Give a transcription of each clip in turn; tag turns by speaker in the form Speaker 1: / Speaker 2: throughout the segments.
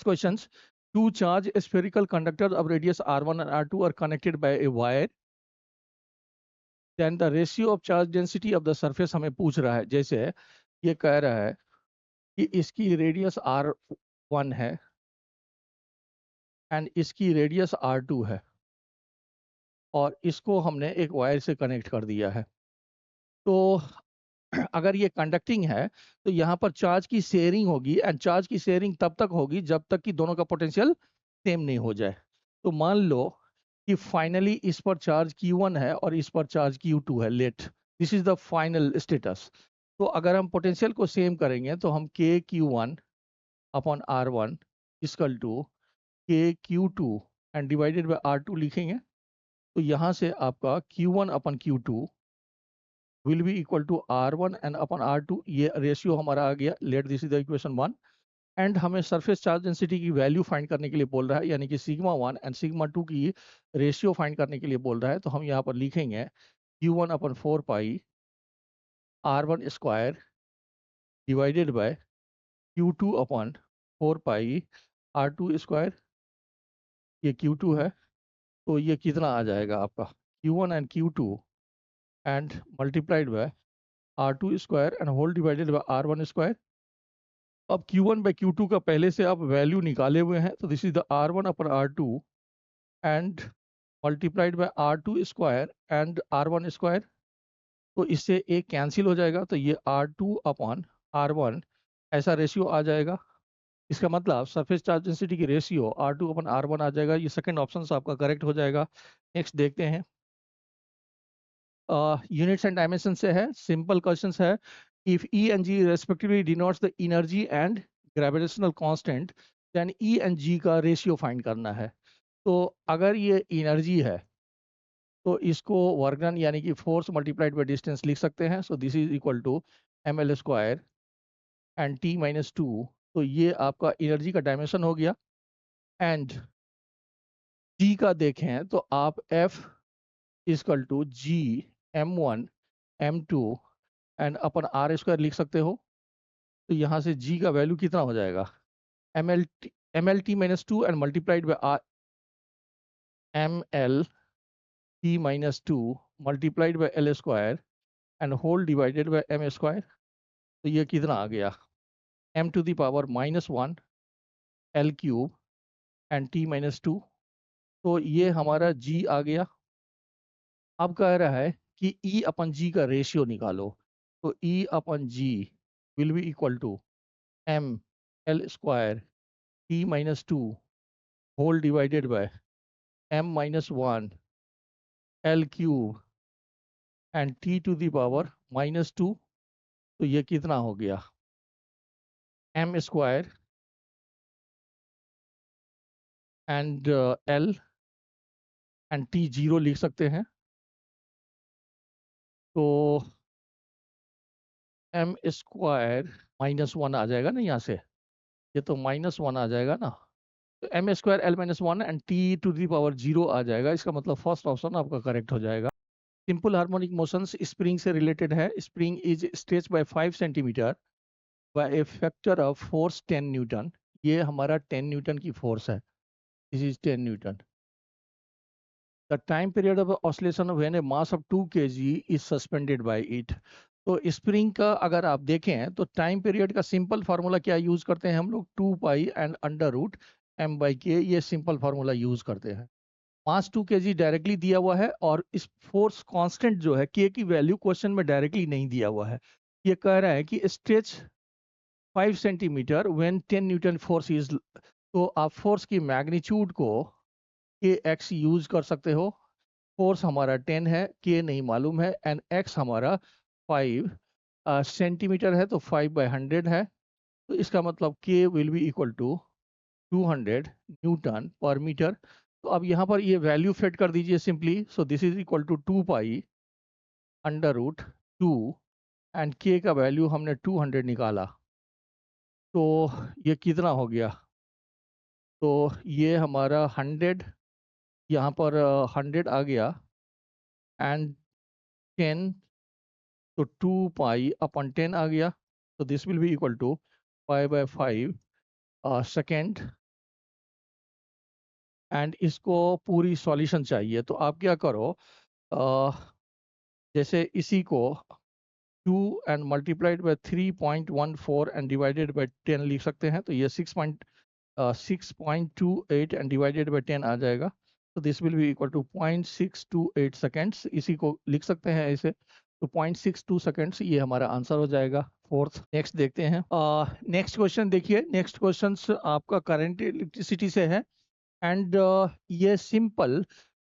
Speaker 1: Questions. Two charge spherical conductors of radius r1 and r2 are connected by a wire. Then the ratio of charge density of the surface हमें पूछ रहा है. जैसे ये कह रहा है कि इसकी रेडियस r1 है एंड इसकी रेडियस r2 है और इसको हमने एक वायर से कनेक्ट कर दिया है. तो अगर ये कंडक्टिंग है तो यहाँ पर चार्ज की शेयरिंग होगी एंड चार्ज की शेयरिंग तब तक होगी जब तक कि दोनों का पोटेंशियल सेम नहीं हो जाए. तो मान लो कि फाइनली इस पर चार्ज Q1 है और इस पर चार्ज Q2 है. Let this is the final status. तो अगर हम पोटेंशियल को सेम करेंगे तो हम KQ1 upon R1 equal to KQ2 and divided by R2 लिखेंगे. तो यहाँ से आपका Q1 upon Q2 will be equal to R1 and upon R2. ये रेशियो हमारा आ गया. Let this is the equation 1 and हमें सरफेस चार्ज डेंसिटी की वैल्यू फाइंड करने के लिए बोल रहा है, यानी कि सिग्मा 1 एंड सिग्मा 2 की रेशियो फाइंड करने के लिए बोल रहा है. तो हम यहाँ पर लिखेंगे Q1 upon 4 pi R1 square divided by Q2 upon 4 pi R2 square. ये Q2 है तो ये कितना आ जाएगा आपका Q1 and Q2 and multiplied by R2 square and whole divided by R1 square. अब Q1 बाई Q2 का पहले से आप वैल्यू निकाले हुए हैं. तो this is the R1 upon R2 and multiplied by R2 square and R1 square. तो इससे एक कैंसिल हो जाएगा. तो ये R2 अपॉन R1 ऐसा रेशियो आ जाएगा. इसका मतलब सरफेस चार्ज डेंसिटी की रेशियो R2 अपॉन R1 आ जाएगा. ये सेकंड ऑप्शन आपका करेक्ट हो जाएगा. नेक्स्ट देखते हैं. यूनिट्स एंड डायमेंशन से है. सिंपल क्वेश्चन है. If E and G respectively denotes the energy and gravitational constant, then E and G का रेशियो फाइंड करना है. तो अगर ये एनर्जी है तो इसको वर्क डन यानी कि फोर्स मल्टीप्लाइड बाय डिस्टेंस लिख सकते हैं. So this is equal to ml square and t minus 2. तो ये आपका एनर्जी का डायमेंशन हो गया. एंड G का देखें तो आप F equal to G m1 m2 and upon R square लिख सकते हो. तो यहाँ से G का वैल्यू कितना हो जाएगा M L T minus 2 and multiplied by M L T minus 2 multiplied by L square and whole divided by M square. तो ये कितना आ गया m to the power -1 L cube and t minus 2. तो ये हमारा G आ गया. अब कह रहा है कि E अपन G का रेशियो निकालो. तो E upon G will be equal to m L square t minus 2 whole divided by m minus 1 L cube and t to the power -2. तो ये कितना हो गया m square and l and t 0 लिख सकते हैं. तो m स्क्वायर -1 आ जाएगा ना यहाँ से. ये तो -1 आ जाएगा ना. तो m square l -1 and t to the power 0 आ जाएगा. इसका मतलब फर्स्ट ऑप्शन आपका करेक्ट हो जाएगा. सिंपल हार्मोनिक मोशंस स्प्रिंग से रिलेटेड है. Spring is stretch by 5 centimetre by a factor of force 10 newton. ये हमारा 10 न्यूटन की फोर्स है. This is 10 newton. The time period of oscillation when a mass of 2 kg is suspended by it. तो spring का अगर आप देखें तो टाइम पीरियड का सिंपल फार्मूला क्या यूज करते हैं हम लोग 2 pi and under root m by K. ये सिंपल फार्मूला यूज करते हैं. मास 2 kg डायरेक्टली दिया हुआ है और इस फोर्स कांस्टेंट जो है k की वैल्यू क्वेश्चन में डायरेक्टली नहीं दिया हुआ है. ये कह रहा है कि stretch 5 centimetre when 10 Newton force is. तो आप फोर्स की मैग्नीट्यूड को kx यूज कर सकते हो. फोर्स हमारा 10 है, k नहीं मालूम है एंड x हमारा 5 सेंटीमीटर है. तो 5/100 है. तो इसका मतलब k will be equal to 200 newton per metre. तो अब यहाँ पर ये वैल्यू फिट कर दीजिए simply. So this is equal to 2 pi under root 2 and k का वैल्यू हमने 200 निकाला. तो ये कितना हो गया. तो ये हमारा 100 यहाँ पर 100 आ गया एंड 10. तो 2 पाई अपन 10 आ गया. तो this will be equal to 5/5 second and इसको पूरी सॉल्यूशन चाहिए। तो आप क्या करो, अ, जैसे इसी को 2 and multiplied bye 3.14 and divided bye 10 लिख सकते हैं। तो ये 6.28 एंड डिवाइडेड बाय 10 आ जाएगा। तो this will be equal to 0.628 seconds. इसी को लिख सकते हैं ऐसे। तो 0.62 सेकेंड्स ये हमारा आंसर हो जाएगा फोर्थ। नेक्स्ट देखते हैं। नेक्स्ट क्वेश्चन देखिए। नेक्स्ट क्वेश्चन आपका करंट इलेक्ट्रिसिटी से है एंड ये सिंपल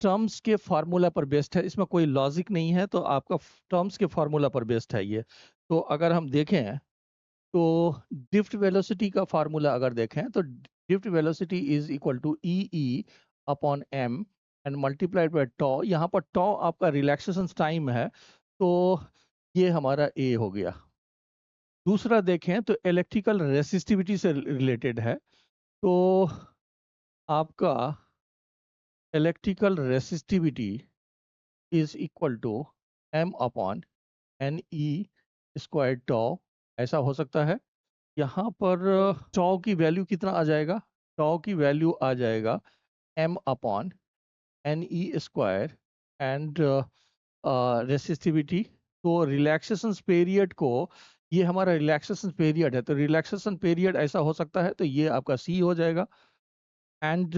Speaker 1: टर्म्स के फार्मूला पर बेस्ड है। इसमें कोई लॉजिक नहीं है, तो आपका टर्म्स के फार्मूला पर बेस्ड है ये। तो अगर हम देखें तो ड्रिफ्ट वेलोसिटी का फार्मूला अगर देखें तो drift velocity is equal to e e upon m and multiplied by tau. यहाँ पर टॉ आपका रिलैक्सेशन टाइम है, तो ये हमारा ए हो गया। दूसरा देखें तो इलेक्ट्रिकल रेसिस्टिविटी से रिलेटेड है। तो आपका electrical resistivity is equal to m upon N E square tau. ऐसा हो सकता है। यहाँ पर टॉ की वैल्यू कितना आ जाएगा? टॉ की वैल्यू आ जाएगा M upon N E square and resistivity. तो रिलैक्सेशन पीरियड को, ये हमारा रिलैक्सेशन पीरियड है, तो रिलैक्सेशन पीरियड ऐसा हो सकता है, तो ये आपका सी हो जाएगा। एंड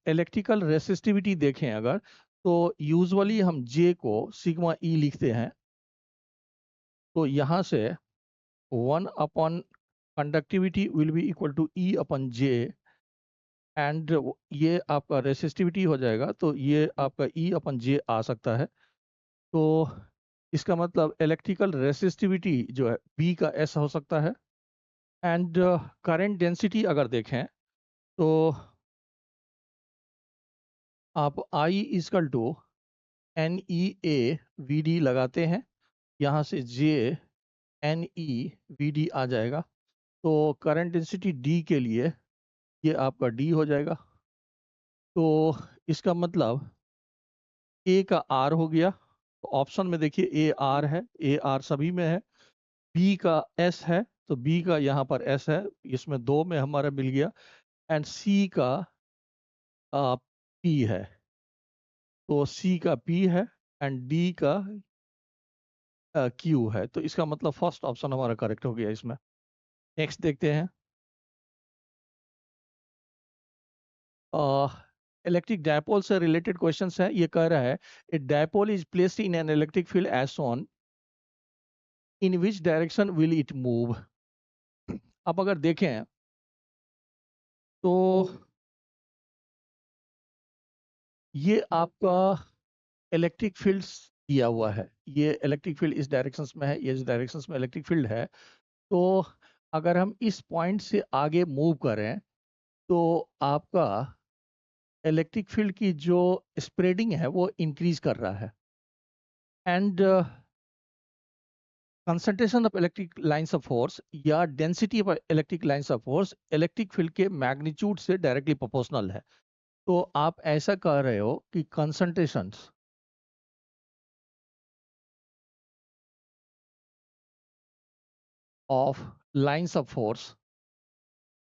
Speaker 1: इलेक्ट्रिकल रेसिस्टिविटी देखें अगर, तो यूजुअली हम जे को सिग्मा ई लिखते हैं। तो यहाँ से 1 upon conductivity will be equal to E upon J and ये आपका रेसिस्टिविटी हो जाएगा। तो ये आपका ई अपॉन जे आ सकता है। तो इसका मतलब इलेक्ट्रिकल रेसिस्टिविटी जो है बी का एस हो सकता है। एंड करंट डेंसिटी अगर देखें तो आप I equal to n e A v d लगाते हैं। यहाँ से J n e v d आ जाएगा। तो करंट डेंसिटी डी के लिए ये आपका डी हो जाएगा। तो इसका मतलब ए का आर हो गया। ऑप्शन में देखिए ए आर है, ए आर सभी में है। बी का एस है, तो बी का यहाँ पर एस है, इसमें दो में हमारा मिल गया। एंड सी का पी है, तो सी का पी है एंड डी का क्यू है। तो इसका मतलब फर्स्ट ऑप्शन हमारा करेक्ट हो गया इसमें। नेक्स्ट देखते हैं। इलेक्ट्रिक डायपोल से रिलेटेड क्वेश्चंस है। ये कह रहा है a dipole is placed in an electric field as shown, in which direction will it move. अब अगर देखें तो ये आपका इलेक्ट्रिक फील्ड दिया हुआ है। ये इलेक्ट्रिक फील्ड इस डायरेक्शंस में है, ये इस डायरेक्शंस में इलेक्ट्रिक फील्ड है। तो अगर हम इस पॉइंट से आगे मूव करें तो आपका इलेक्ट्रिक फील्ड की जो स्प्रेडिंग है वो इंक्रीज कर रहा है। And concentration of electric lines of force या density of electric lines of force electric field के मैग्नीट्यूड से डायरेक्टली प्रोपोर्शनल है। तो आप ऐसा कह रहे हो कि concentration of lines of force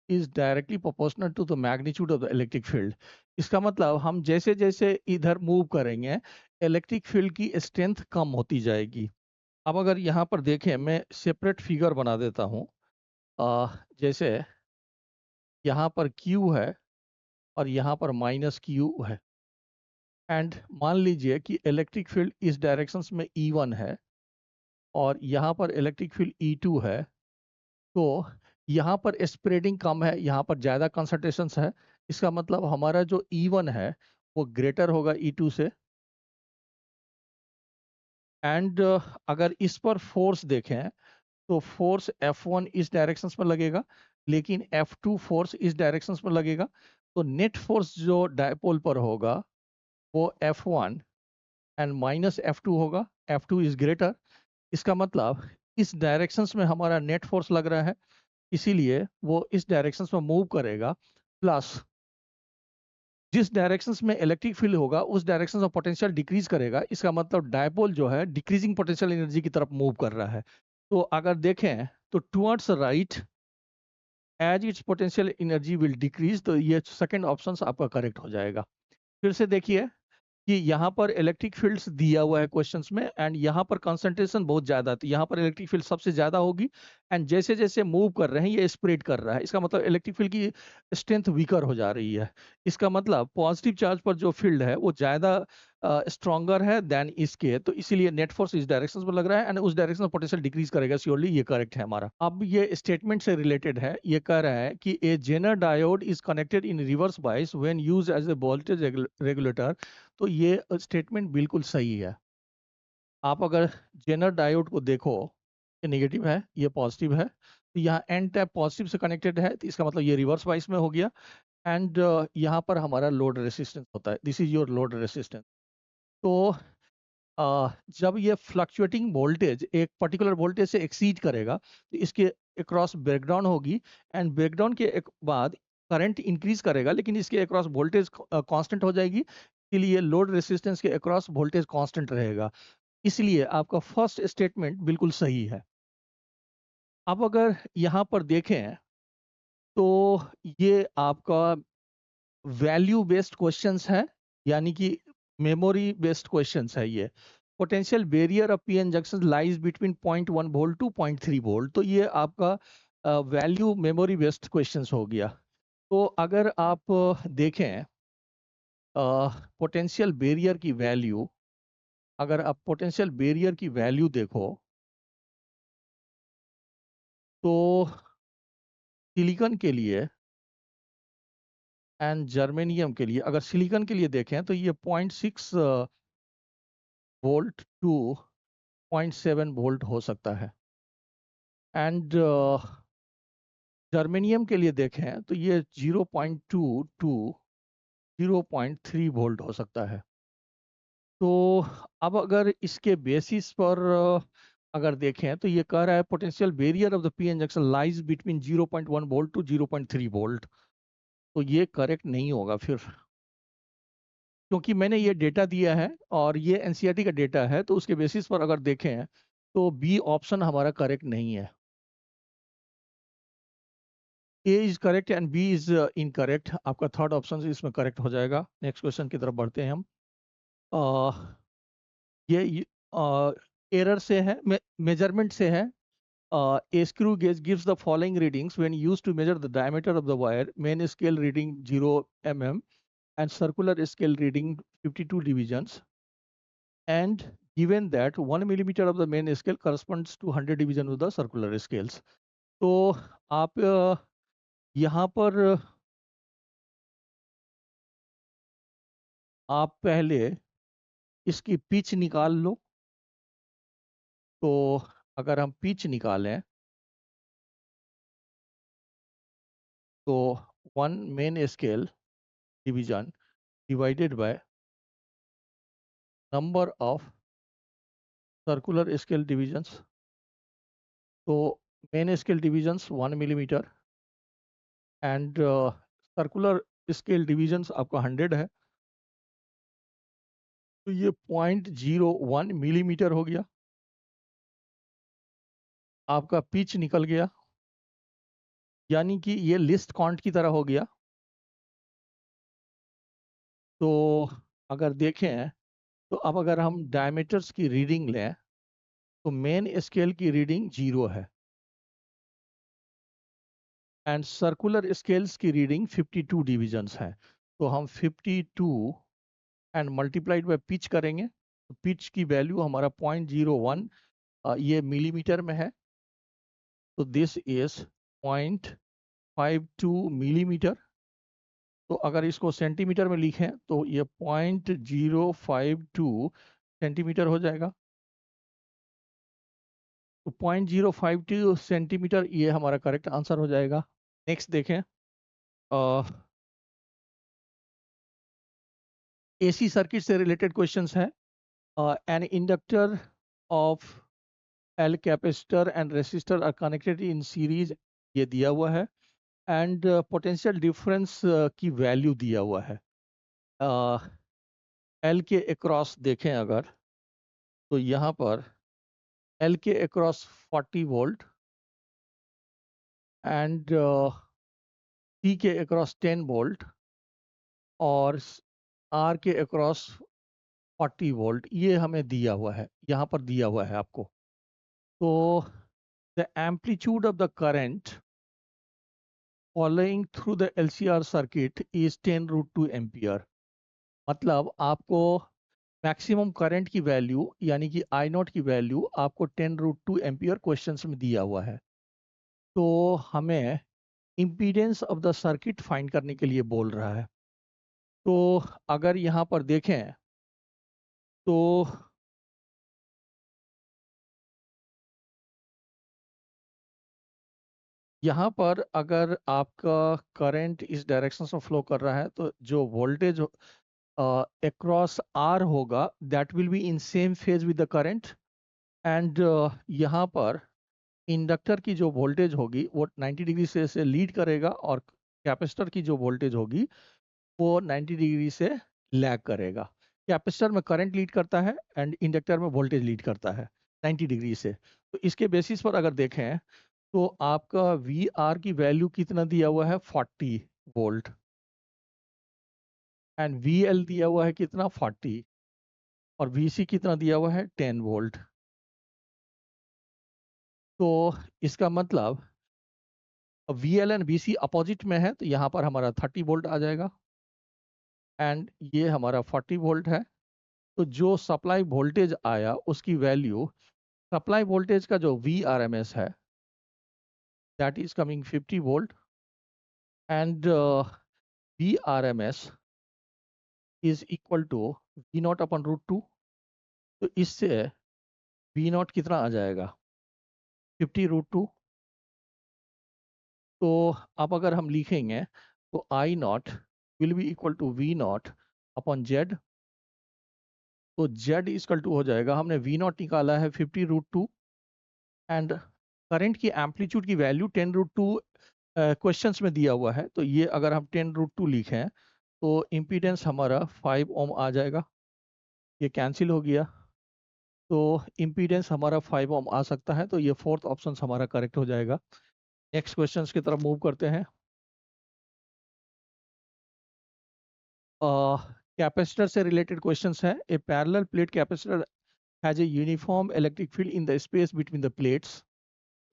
Speaker 1: is directly proportional to the magnitude of the electric field. इसका मतलब हम जैसे जैसे इधर मूव करेंगे इलेक्ट्रिक फील्ड की स्ट्रेंथ कम होती जाएगी। अब अगर यहाँ पर देखें, मैं सेपरेट फिगर बना देता हूँ। जैसे यहाँ पर Q है और यहाँ पर माइनस Q है। एंड मान लीजिए कि इलेक्ट्रिक फील्ड इस डायरेक्शंस में E1 है और यहाँ पर इलेक्ट्रिक फील्ड E2 है। तो यहाँ पर स्प्रेडिंग कम है, यहाँ पर ज़्यादा कंसंट्रेशन है। इसका मतलब हमारा जो E1 है वो ग्रेटर होगा E2 से। एंड अगर इस पर फोर्स देखें तो फोर्स F1 इस डायरेक्शन में लगेगा, लेकिन F2 फोर्स इस डायरेक्शन में लगेगा। तो नेट फोर्स जो डायपोल पर होगा वो F1 एंड माइनस F2 होगा। F2 is greater. इसका मतलब इस डायरेक्शन में हमारा नेट फोर्स लग रहा है, इसीलिए वो इस डायरेक्शन में मूव करेगा। प्लस जिस डायरेक्शंस में इलेक्ट्रिक फील्ड होगा उस डायरेक्शन में पोटेंशियल डिक्रीज करेगा। इसका मतलब डायपोल जो है डिक्रीजिंग पोटेंशियल एनर्जी की तरफ मूव कर रहा है। तो अगर देखें तो towards right edge its potential energy will decrease, तो ये सेकंड ऑप्शन आपका करेक्ट हो जाएगा। फिर से देखिए कि यहाँ पर इलेक्ट्रिक फील्ड्स दिया हुआ है क्वेश्चंस में, एंड यहाँ पर कंसंट्रेशन बहुत ज्यादा थी, यहाँ पर इलेक्ट्रिक फील्ड सबसे ज्यादा होगी, एंड जैसे जैसे मूव कर रहे हैं ये स्प्रेड कर रहा है, इसका मतलब इलेक्ट्रिक फील्ड की स्ट्रेंथ वीकर हो जा रही है। इसका मतलब पॉजिटिव चार्ज पर जो फील्ड है वो ज्यादा स्ट्रॉन्गर है देन इसके, तो इसीलिए नेट फोर्स इस डायरेक्शन में लग रहा है, एंड उस डायरेक्शन में पोटेंशियल डिक्रीज करेगा श्योरली, ये करेक्ट है हमारा। अब ये स्टेटमेंट से रिलेटेड है, ये कह रहा है कि a Zener diode is connected in reverse bias when used as a voltage regulator. तो ये स्टेटमेंट बिल्कुल सही है। आप अगर जेनर डायोड को देखो, ये नेगेटिव है ये पॉजिटिव है, तो यहाँ एन टैप पॉजिटिव से कनेक्टेड है, तो इसका मतलब ये रिवर्स बाइस में हो गया, एंड यहाँ पर हमारा लोड रेसिस्टेंस होता है, this is your load resistance. तो जब ये फ्लक्चुएटिंग वोल्टेज एक पर्टिकुलर वोल्टेज से एक्सीड करेगा तो इसके अक्रॉस ब्रेकडाउन होगी, एंड ब्रेकडाउन के एक बाद करंट इंक्रीज करेगा, लेकिन इसके अक्रॉस वोल्टेज कांस्टेंट हो जाएगी, इसलिए लोड रेसिस्टेंस के अक्रॉस वोल्टेज कांस्टेंट रहेगा, इसलिए आपका फर्स्ट स्टेटमेंट बिल्कुल सही है। अब अगर यहाँ पर देखें तो ये आपका वैल्यू बेस्ड क्वेश्चंस है, यानी कि मेमोरी बेस्ड क्वेश्चंस है ये। Potential barrier of PN junction lies between 0.1 volt to 0.3 volt, तो ये आपका वैल्यू मेमोरी बेस्ड क्वेश्चंस हो गया। तो अगर आप देखें पोटेंशियल बैरियर की वैल्यू, अगर आप पोटेंशियल बैरियर की वैल्यू देखो तो सिलिकॉन के लिए एंड जर्मेनियम के लिए, अगर सिलिकॉन के लिए देखें तो ये 0.6 वोल्ट टू 0.7 वोल्ट हो सकता है, एंड जर्मेनियम के लिए देखें तो ये 0.2 टू 0.3 वोल्ट हो सकता है। तो अब अगर इसके बेसिस पर अगर देखें तो ये कह रहा है potential barrier of the PN junction lies between 0.1 volt to 0.3 volt, तो ये करेक्ट नहीं होगा फिर, क्योंकि मैंने ये डेटा दिया है और ये एनसीईआरटी का डेटा है, तो उसके बेसिस पर अगर देखें तो बी ऑप्शन हमारा करेक्ट नहीं है। A is correct and B is incorrect, आपका थर्ड ऑप्शन इसमें करेक्ट हो जाएगा। नेक्स्ट क्वेश्चन की तरफ बढ़ते हैं हम। अ, ये एरर से है, मेजरमेंट से है। A screw gauge gives the following readings when used to measure the diameter of the wire: main scale reading 0 mm and circular scale reading 52 divisions, and given that 1 millimeter of the main scale corresponds to 100 division of the circular scales। तो आप यहाँ पर आप पहले इसकी pitch निकाल लो। तो अगर हम पिच निकालें तो 1 main scale division divided by number of circular scale divisions, तो main scale divisions 1 millimetre and circular scale divisions आपका 100 है, तो ये 0.01 मिलीमीटर हो गया, आपका पिच निकल गया, यानी कि ये लिस्ट काउंट की तरह हो गया। तो अगर देखें तो अब अगर हम डायमीटर्स की रीडिंग लें तो मेन स्केल की रीडिंग 0 है, एंड सर्कुलर स्केल्स की रीडिंग 52 डिविजन्स है। तो हम 52 एंड मल्टीप्लाइड बाय पिच करेंगे, तो पिच की वैल्यू हमारा 0.01 ये मिलीमीटर में है, तो दिस इज 0.52 मिलीमीटर। तो अगर इसको सेंटीमीटर में लिखें तो ये 0.052 सेंटीमीटर हो जाएगा। तो 0.052 सेंटीमीटर ये हमारा करेक्ट आंसर हो जाएगा। नेक्स्ट देखें, एसी सर्किट से रिलेटेड क्वेश्चंस है। An inductor of L capacitor and resistor R connected in series, ये दिया हुआ है, एंड पोटेंशियल डिफरेंस की वैल्यू दिया हुआ है। एल के अक्रॉस देखें अगर तो यहाँ पर एल के अक्रॉस 40 वोल्ट एंड टी के अक्रॉस 10 वोल्ट और आर के अक्रॉस 40 वोल्ट, ये हमें दिया हुआ है, यहाँ पर दिया हुआ है आपको। तो the amplitude of the current following through the LCR circuit is 10√2 ampere. मतलब आपको मैक्सिमम करंट की वैल्यू यानी कि आई नॉट की वैल्यू आपको 10√2 एम्पियर क्वेश्चंस में दिया हुआ है। तो हमें impedance of the circuit find करने के लिए बोल रहा है। तो अगर यहाँ पर देखें तो यहाँ पर अगर आपका करंट इस डायरेक्शन में फ्लो कर रहा है तो जो वोल्टेज अक्रॉस आर होगा that will be in same phase with the current. And यहाँ पर इंडक्टर की जो वोल्टेज होगी वो 90 डिग्री से लीड करेगा और कैपेसिटर की जो वोल्टेज होगी वो 90 डिग्री से लैग करेगा। कैपेसिटर में करंट लीड करता है एंड इंडक्टर में वोल्टेज लीड करता है 90 डिग्री से। तो इसके बेसिस पर अगर देखें तो आपका वी आर की वैल्यू कितना दिया हुआ है 40 वोल्ट एंड वी एल दिया हुआ है कितना 40 और वी सी कितना दिया हुआ है 10 वोल्ट। तो इसका मतलब V L and V C opposite में है तो यहाँ पर हमारा 30 वोल्ट आ जाएगा एंड ये हमारा 40 वोल्ट है। तो जो सप्लाई वोल्टेज आया उसकी वैल्यू सप्लाई वोल्टेज का जो वी आर एम एस है that is coming 50 volt and V R M S is equal to V not upon √2। तो इससे वी नॉट कितना आ जाएगा 50√2। तो अब अगर हम लिखेंगे तो I not will be equal to V not upon Z. तो जेड इक्वल टू हो जाएगा, हमने वी नॉट निकाला है 50√2 एंड करंट की एम्पलीट्यूड की वैल्यू 10√2 क्वेश्चंस में दिया हुआ है। तो ये अगर हम 10√2 लिखें तो इम्पीडेंस हमारा 5 ओम आ जाएगा, ये कैंसिल हो गया। तो इम्पीडेंस हमारा 5 ओम आ सकता है, तो ये फोर्थ ऑप्शन हमारा करेक्ट हो जाएगा। नेक्स्ट क्वेश्चंस की तरफ मूव करते हैं। कैपेसिटर से रिलेटेड क्वेश्चंस है। A parallel plate capacitor has a uniform electric field in the space between the plates.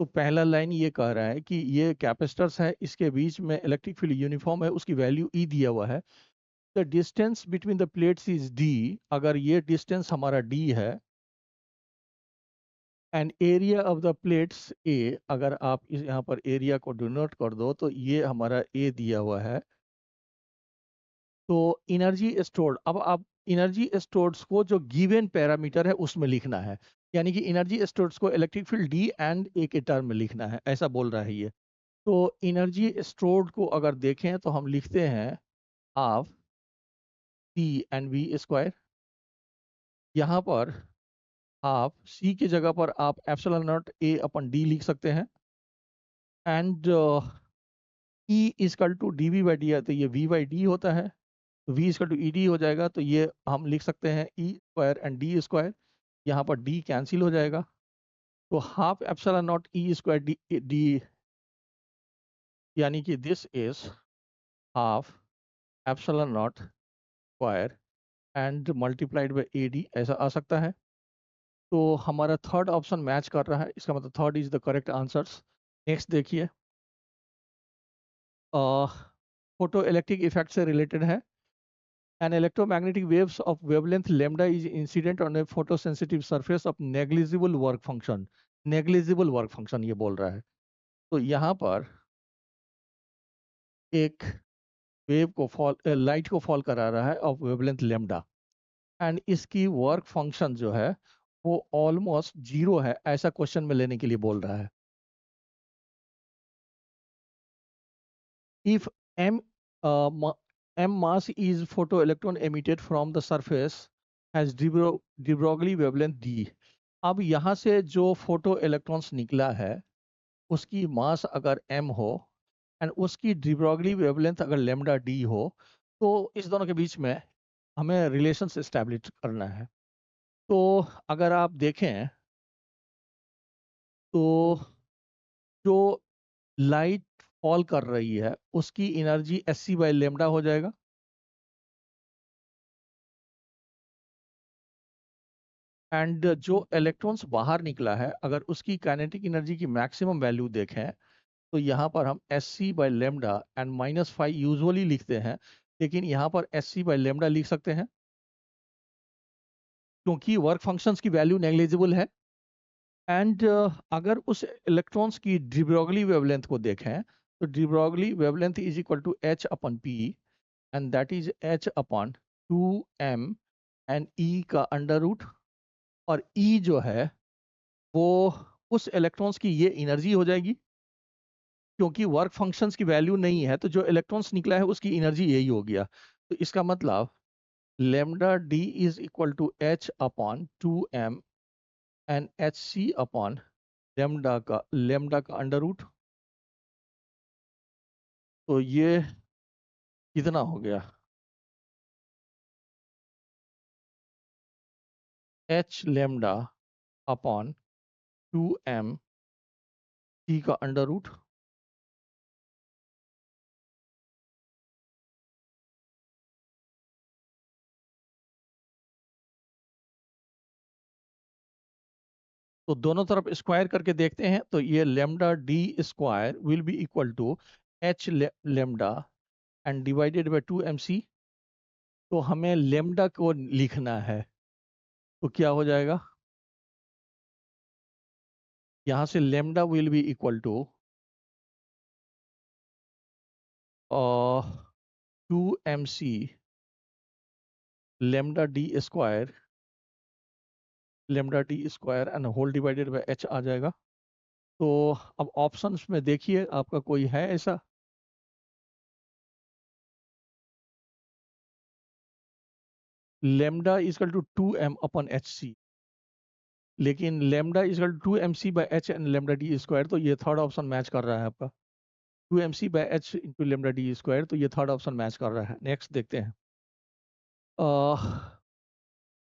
Speaker 1: तो पहला लाइन ये कह रहा है कि ये कैपेसिटर्स है, इसके बीच में इलेक्ट्रिक फील्ड यूनिफॉर्म है, उसकी वैल्यू ई दिया हुआ है। The distance between the plates is D. अगर ये डिस्टेंस हमारा डी है and area of the plates A, अगर आप इस यहाँ पर एरिया को डिनोट कर दो तो ये हमारा ए दिया हुआ है। तो एनर्जी स्टोर्ड, अब आप एनर्जी स्टोर्ड्स को जो गिवन पैरामीटर है उसमें लिखना है, यानी कि एनर्जी स्टोर्ड्स को इलेक्ट्रिक फील्ड डी एंड ए के टर्म में लिखना है, ऐसा बोल रहा है ये। तो एनर्जी स्टोर्ड को अगर देखें तो हम लिखते हैं half C and V square. यहाँ पर हाफ सी की जगह पर आप epsilon naught A upon D लिख सकते हैं and E equal to D V by D है, तो ये वी बाई डी होता है। तो V equal to E D हो जाएगा, तो ये हम लिख सकते हैं E square and D square. यहाँ पर डी कैंसिल हो जाएगा, तो half epsilon not E square D D, यानी कि this is half epsilon not square and multiplied by A D, ऐसा आ सकता है। तो हमारा थर्ड ऑप्शन मैच कर रहा है, इसका मतलब third is the correct answers. Next देखिए, फोटो इलेक्ट्रिक इफेक्ट से रिलेटेड है। An electromagnetic waves of wavelength lambda is incident on A photosensitive surface of negligible work function. Negligible work function ये बोल रहा है। तो यहाँ पर एक वेव को फॉल लाइट को फॉल करा रहा है ऑफ वेवलेंथ लेमडा एंड इसकी वर्क फंक्शन जो है वो ऑलमोस्ट जीरो है, ऐसा क्वेश्चन में लेने के लिए बोल रहा है। If m m mass is photoelectron emitted from the surface has de Broglie wavelength d। अब यहाँ से जो फोटो इलेक्ट्रॉन्स निकला है उसकी मास अगर m हो एंड उसकी de Broglie वेवलेंथ अगर लेमडा d हो, तो इस दोनों के बीच में हमें रिलेशंस एस्टेब्लिश करना है। तो अगर आप देखें तो जो लाइट फॉल कर रही है उसकी energy S C by lambda हो जाएगा एंड जो इलेक्ट्रॉन्स बाहर निकला है अगर उसकी काइनेटिक एनर्जी की मैक्सिमम वैल्यू देखें तो यहाँ पर हम S C by lambda and -5 usually लिखते हैं, लेकिन यहाँ पर एस सी बाई लेमडा लिख सकते हैं क्योंकि वर्क फंक्शंस की वैल्यू नेग्लिजिबल है। एंड अगर उस इलेक्ट्रॉन्स की डी ब्रोगली वेवलेंथ को देखें तो de Broglie wavelength is equal to h upon p and that is h upon 2m and E का अंडर रूट, और ई जो है वो उस इलेक्ट्रॉन्स की ये एनर्जी हो जाएगी क्योंकि वर्क फंक्शंस की वैल्यू नहीं है, तो जो इलेक्ट्रॉन्स निकला है उसकी एनर्जी यही हो गया। तो इसका मतलब lambda D is equal to H upon 2m and H C upon lambda का अंडर रूट। तो ये कितना हो गया, एच लेमडा अपॉन 2m सी का अंडर रूट। तो दोनों तरफ स्क्वायर करके देखते हैं तो ये lambda D square will be equal to H lambda and divided by 2mc। तो हमें लेमडा को लिखना है तो क्या हो जाएगा, यहाँ से lambda will be equal to 2mc lambda D square and whole divided by h आ जाएगा। तो अब ऑप्शंस में देखिए आपका कोई है ऐसा, lambda equal to 2m upon h c, लेकिन lambda equal to 2mc by h and lambda D square, तो ये थर्ड ऑप्शन मैच कर रहा है आपका 2mc by H into lambda D square, तो ये थर्ड ऑप्शन मैच कर रहा है। नेक्स्ट देखते हैं,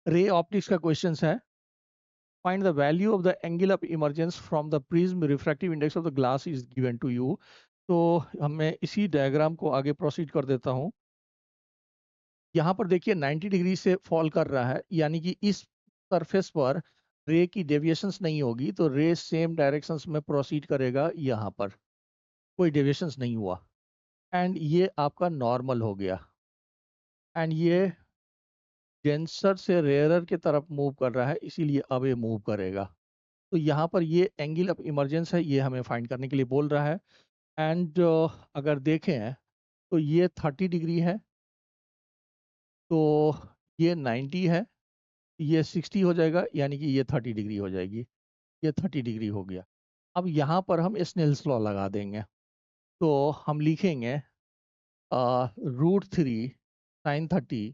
Speaker 1: रे ऑप्टिक्स का क्वेश्चन है। Find the value of the angle of emergence from the prism refractive index of the glass is given to you। तो मैं इसी डायग्राम को आगे प्रोसीड कर देता हूँ। यहाँ पर देखिए 90 डिग्री से फॉल कर रहा है, यानी कि इस सरफेस पर रे की डेविएशंस नहीं होगी, तो रे सेम डायरेक्शंस में प्रोसीड करेगा। यहाँ पर कोई डेविएशंस नहीं हुआ एंड ये आपका नॉर्मल हो गया एंड ये डेंसर से रेयरर की तरफ मूव कर रहा है, इसीलिए अब ये मूव करेगा। तो यहाँ पर ये एंगल ऑफ इमरजेंस है, ये हमें फाइंड करने के लिए बोल रहा है। एंड अगर देखें तो ये 30 डिग्री है, तो ये 90 है, ये 60 हो जाएगा, यानी कि ये 30 डिग्री हो जाएगी। ये 30 डिग्री हो गया। अब यहाँ पर हम स्नेल्स लॉ लगा देंगे, तो हम लिखेंगे √3 sin 30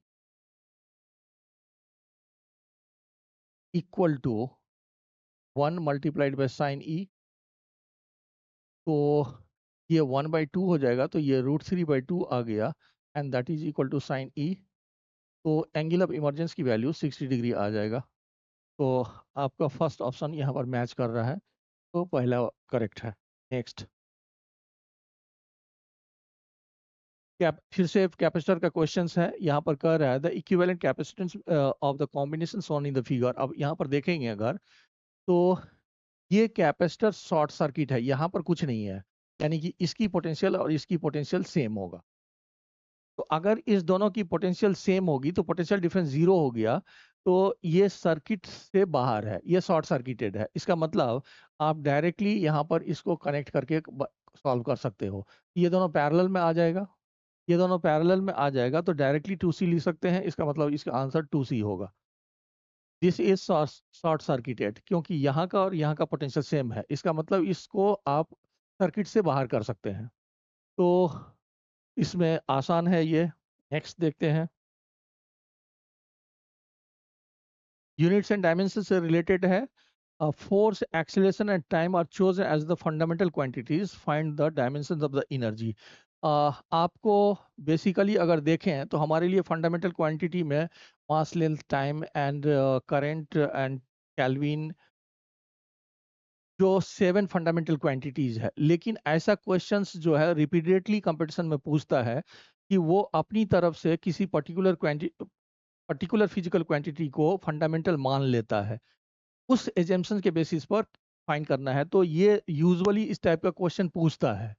Speaker 1: equal to 1 multiplied by sine e. तो ये 1/2 हो जाएगा, तो ये √3/2 आ गया and that is equal to sine e. तो एंगल ऑफ इमरजेंस की वैल्यू 60 डिग्री आ जाएगा। तो आपका फर्स्ट ऑप्शन यहाँ पर मैच कर रहा है, तो पहला करेक्ट है। नेक्स्ट, फिर से कैपेसिटर का क्वेश्चन है। यहाँ पर कह रहा है the equivalent capacitance of the combination shown in the figure. अब यहाँ पर देखेंगे अगर, तो ये कैपेसिटर शॉर्ट सर्किट है, यहाँ पर कुछ नहीं है, यानी कि इसकी पोटेंशियल और इसकी पोटेंशियल सेम होगा। तो अगर इस दोनों की पोटेंशियल सेम होगी तो पोटेंशियल डिफरेंस 0 हो गया, तो ये सर्किट से बाहर है, ये शॉर्ट सर्किटेड है। इसका मतलब आप डायरेक्टली यहाँ पर इसको कनेक्ट करके सॉल्व कर सकते हो। ये दोनों पैरेलल में आ जाएगा, ये दोनों पैरेलल में आ जाएगा, तो डायरेक्टली 2C लिख सकते हैं। इसका मतलब इसका आंसर 2C होगा। दिस इज शॉर्ट सर्किटेड, क्योंकि यहाँ का और यहाँ का पोटेंशियल सेम है। इसका मतलब इसको आप सर्किट से बाहर कर सकते हैं। तो इसमें आसान है ये। नेक्स्ट देखते हैं, यूनिट्स एंड डायमेंशन से रिलेटेड है। Force, acceleration and time are chosen as the fundamental quantities, find the dimensions of the energy. आपको बेसिकली अगर देखें तो हमारे लिए फंडामेंटल क्वांटिटी में mass, length, time and current and kelvin, जो 7 फंडामेंटल क्वांटिटीज है। लेकिन ऐसा क्वेश्चंस जो है रिपीटेडली कंपटीशन में पूछता है कि वो अपनी तरफ से किसी पर्टिकुलर पर्टिकुलर फिजिकल क्वांटिटी को फंडामेंटल मान लेता है, उस एजम्पशन के बेसिस पर फाइंड करना है। तो ये यूजुअली इस टाइप का क्वेश्चन पूछता है।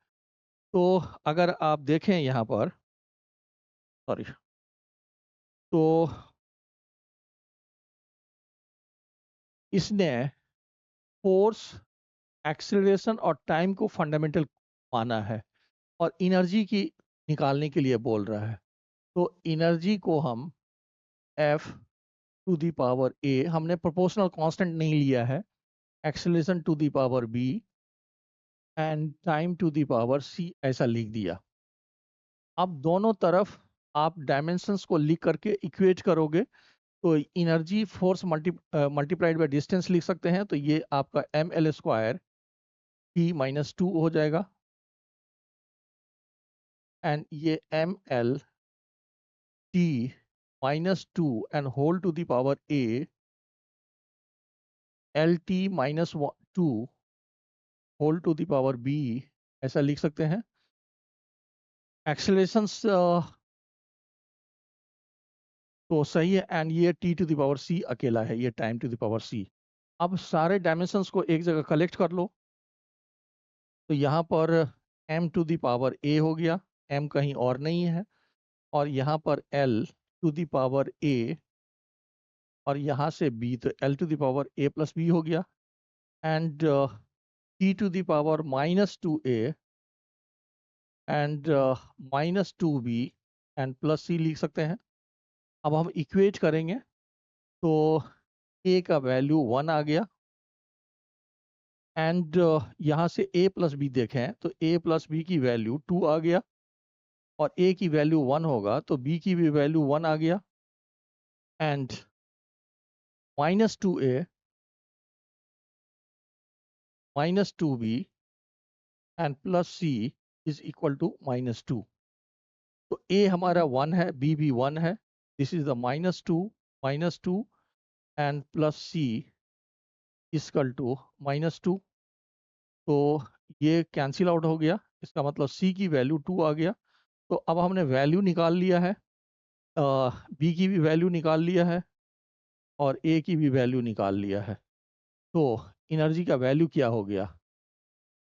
Speaker 1: तो अगर आप देखें यहाँ पर, सॉरी, तो इसने फोर्स, एक्सेलरेशन और टाइम को फंडामेंटल माना है और एनर्जी की निकालने के लिए बोल रहा है। तो एनर्जी को हम F to the power A, हमने प्रोपोर्शनल कांस्टेंट नहीं लिया है, acceleration to the power B and time to the power C ऐसा लिख दिया। अब दोनों तरफ आप डायमेंशंस को लिख करके इक्वेट करोगे तो energy force multiplied by distance लिख सकते हैं। तो ये आपका ml² T-2 हो जाएगा एंड ये ml T-2 and whole to the power A LT-2 whole to the power B ऐसा लिख सकते हैं। एक्सेलरेशंस तो सही है एंड ये T to the power C अकेला है, ये time to the power C। अब सारे डायमेंशंस को एक जगह कलेक्ट कर लो। तो यहाँ पर m to the power A हो गया, m कहीं और नहीं है, और यहाँ पर L to the power A और यहाँ से B, तो L to the power A plus B हो गया and T to the power -2A and -2B and plus C लिख सकते हैं। अब हम इक्वेट करेंगे तो A का वैल्यू 1 आ गया एंड यहाँ से A प्लस B देखें तो A प्लस B की वैल्यू 2 आ गया और A की वैल्यू 1 होगा तो B की भी वैल्यू 1 आ गया and -2A -2B and plus C is equal to -2। तो A हमारा 1 है, B भी 1 है, this is the -2 and plus C equal to -2। तो ये कैंसिल आउट हो गया, इसका मतलब C की वैल्यू 2 आ गया। तो अब हमने वैल्यू निकाल लिया है, B की भी वैल्यू निकाल लिया है और A की भी वैल्यू निकाल लिया है। तो एनर्जी का वैल्यू क्या हो गया,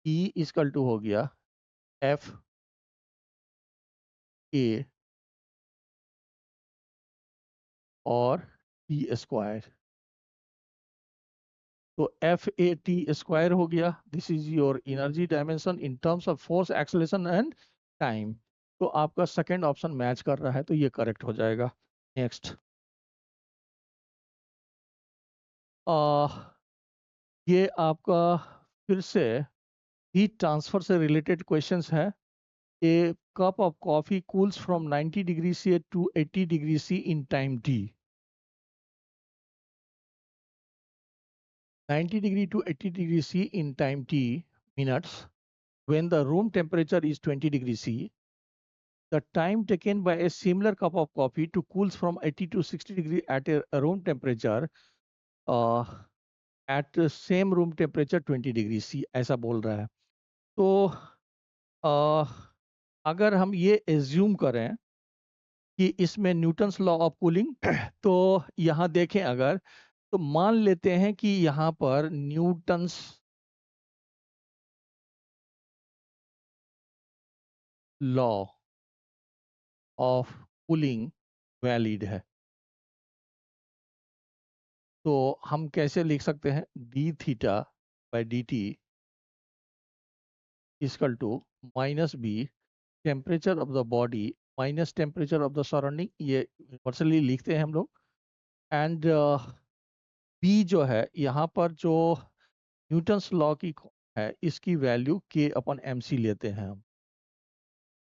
Speaker 1: E इक्वल टू हो गया F A और T²। तो FAT² हो गया, this is your energy dimension in terms of force, acceleration and time. तो आपका सेकंड ऑप्शन मैच कर रहा है, तो ये करेक्ट हो जाएगा। नेक्स्ट, ये आपका फिर से हीट ट्रांसफर से रिलेटेड क्वेश्चंस है। A cup of coffee cools from 90 degree C to 80 degree C in time t। 90 degree to 80 degree C in time t minutes when the room temperature is 20 degree C. The time taken by a similar cup of coffee to cools from 80 to 60 degree at a room temperature uh, at the same room temperature 20 degree C ऐसा बोल रहा है। तो अगर हम ये assume करें कि इसमें न्यूटन्स लॉ ऑफ कूलिंग तो यहाँ देखें अगर, तो मान लेते हैं कि यहाँ पर Newton's law of cooling valid है। तो हम कैसे लिख सकते हैं, D theta by D T equal to minus B temperature of the body minus temperature of the surrounding, ये यूनिवर्सली लिखते हैं हम लोग। एंड बी जो है यहाँ पर जो न्यूटन्स लॉ की है, इसकी वैल्यू K/mc लेते हैं हम।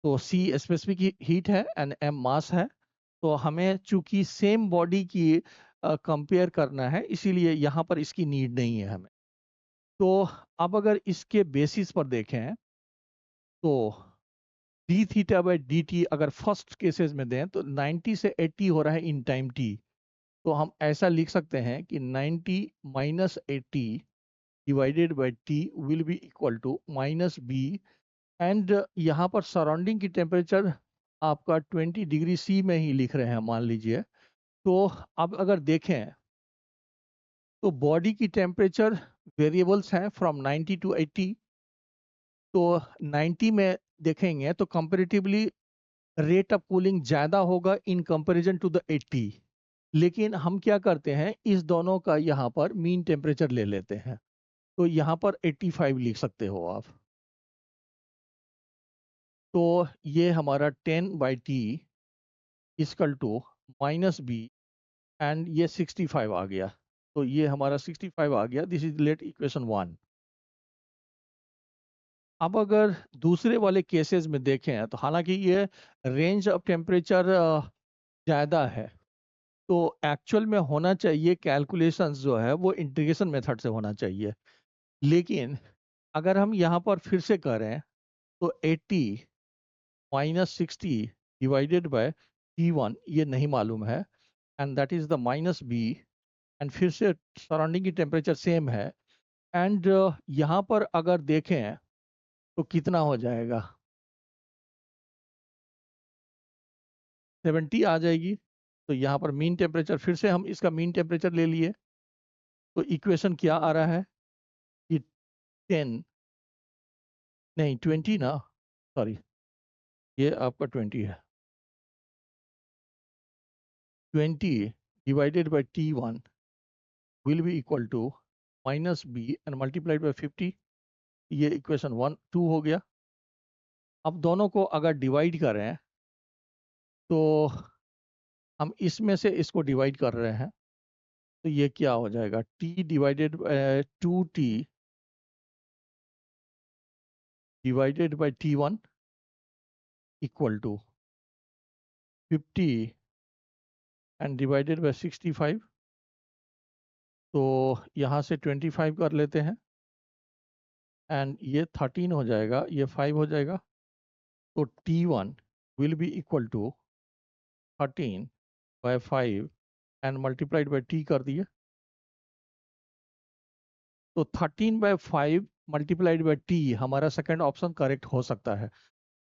Speaker 1: तो C स्पेसिफिक हीट है एंड M मास है। तो हमें चूंकि सेम बॉडी की कंपेयर करना है, इसीलिए यहाँ पर इसकी नीड नहीं है हमें। तो अब अगर इसके बेसिस पर देखें तो D theta by D T अगर फर्स्ट केसेस में दें तो 90 से 80 हो रहा है इन टाइम t। तो हम ऐसा लिख सकते हैं कि 90 minus 80 divided by t will be equal to minus B and यहाँ पर सराउंडिंग की टेम्परेचर आपका 20 डिग्री C में ही लिख रहे हैं मान लीजिए। तो अब अगर देखें तो बॉडी की टेम्परेचर वेरिएबल्स हैं फ्रॉम 90 टू 80। तो 90 में देखेंगे तो कंपैरेटिवली रेट ऑफ कूलिंग ज़्यादा होगा इन कंपैरिजन टू द 80। लेकिन हम क्या करते हैं, इस दोनों का यहाँ पर मीन टेम्परेचर ले लेते हैं। तो यहाँ पर 85 लिख सकते हो आप। तो ये हमारा 10/T equal to -B and ये 65 आ गया। तो ये हमारा 65 आ गया। This is let equation 1। अब अगर दूसरे वाले केसेस में देखें तो हालांकि ये रेंज ऑफ टेम्परेचर ज़्यादा है, तो एक्चुअल में होना चाहिए कैलकुलेशंस जो है वो इंटीग्रेशन मेथड से होना चाहिए। लेकिन अगर हम यहाँ पर फिर से करें तो 80 -60 डिवाइडेड बाय T1 ये नहीं मालूम है, and that is the -B। And फिर से सराउंडिंग की टेम्परेचर सेम है। एंड यहाँ पर अगर देखें तो कितना हो जाएगा, 70 आ जाएगी। तो यहाँ पर मीन टेम्परेचर, फिर से हम इसका मीन टेम्परेचर ले लिए। तो इक्वेशन क्या आ रहा है कि 10 नहीं 20 ना, सॉरी ये आपका 20 है। 20 divided by T1 will be equal to -B and multiplied by 50। ये इक्वेशन 2 हो गया। अब दोनों को अगर डिवाइड करें तो हम इसमें से इसको डिवाइड कर रहे हैं, तो ये क्या हो जाएगा, T divided 2T divided by T1 equal to 50 and divided by 65। तो यहाँ से 25 कर लेते हैं एंड ये 13 हो जाएगा, ये 5 हो जाएगा। तो T1 will be equal to 13 by 5 and multiplied by T कर दिए। तो 13 बाय 5 मल्टीप्लाइड बाय T हमारा सेकंड ऑप्शन करेक्ट हो सकता है।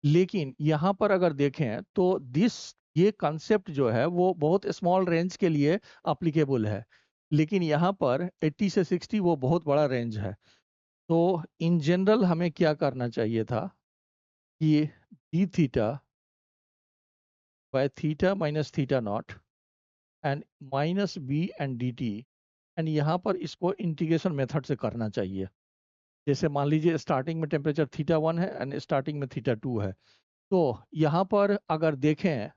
Speaker 1: लेकिन यहाँ पर अगर देखें तो ये कंसेप्ट जो है वो बहुत स्मॉल रेंज के लिए अप्लीकेबल है, लेकिन यहाँ पर 80 से 60 वो बहुत बड़ा रेंज है। तो इन जनरल हमें क्या करना चाहिए था कि D theta by theta minus theta naught and -B and dt, and यहाँ पर इसको इंटीग्रेशन मेथड से करना चाहिए। जैसे मान लीजिए स्टार्टिंग में टेम्परेचर θ1 है एंड स्टार्टिंग में θ2 है। तो यहाँ पर अगर देखें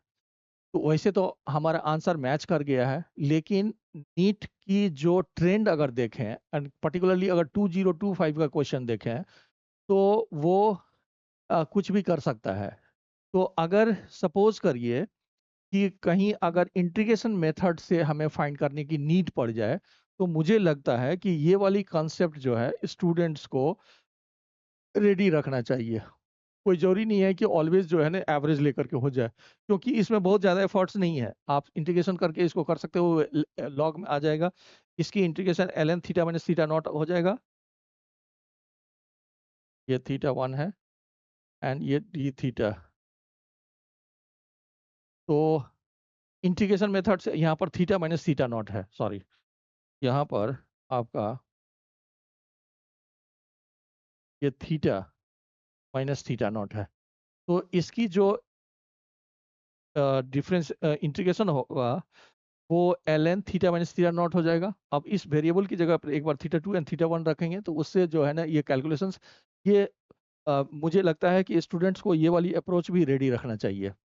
Speaker 1: तो वैसे तो हमारा आंसर मैच कर गया है, लेकिन नीट की जो ट्रेंड अगर देखें एंड पर्टिकुलरली अगर 2025 का क्वेश्चन देखें तो वो कुछ भी कर सकता है। तो अगर सपोज करिए कि कहीं अगर इंटीग्रेशन मेथड से हमें फाइंड करने की नीड पड़ जाए, तो मुझे लगता है कि ये वाली कॉन्सेप्ट जो है स्टूडेंट्स को रेडी रखना चाहिए। कोई जरूरी नहीं है कि ऑलवेज जो है ना एवरेज लेकर के हो जाए, क्योंकि इसमें बहुत ज़्यादा एफर्ट्स नहीं है। आप इंटीग्रेशन करके इसको कर सकते हो, लॉग में आ जाएगा। इसकी integration ln theta minus theta naught हो जाएगा। ये θ1 है एंड ये d थीटा। तो इंटीग्रेशन मेथड से यहाँ पर थीटा माइनस थीटा नॉट है, सॉरी यहाँ पर आपका ये थीटा माइनस थीटा नॉट है। तो इसकी जो डिफरेंस इंटीग्रेशन होगा वो ln theta minus theta naught हो जाएगा। अब इस वेरिएबल की जगह पर एक बार θ2 एंड θ1 रखेंगे तो उससे जो है ना ये कैलकुलेशंस, ये मुझे लगता है कि स्टूडेंट्स को ये वाली अप्रोच भी रेडी रखना चाहिए।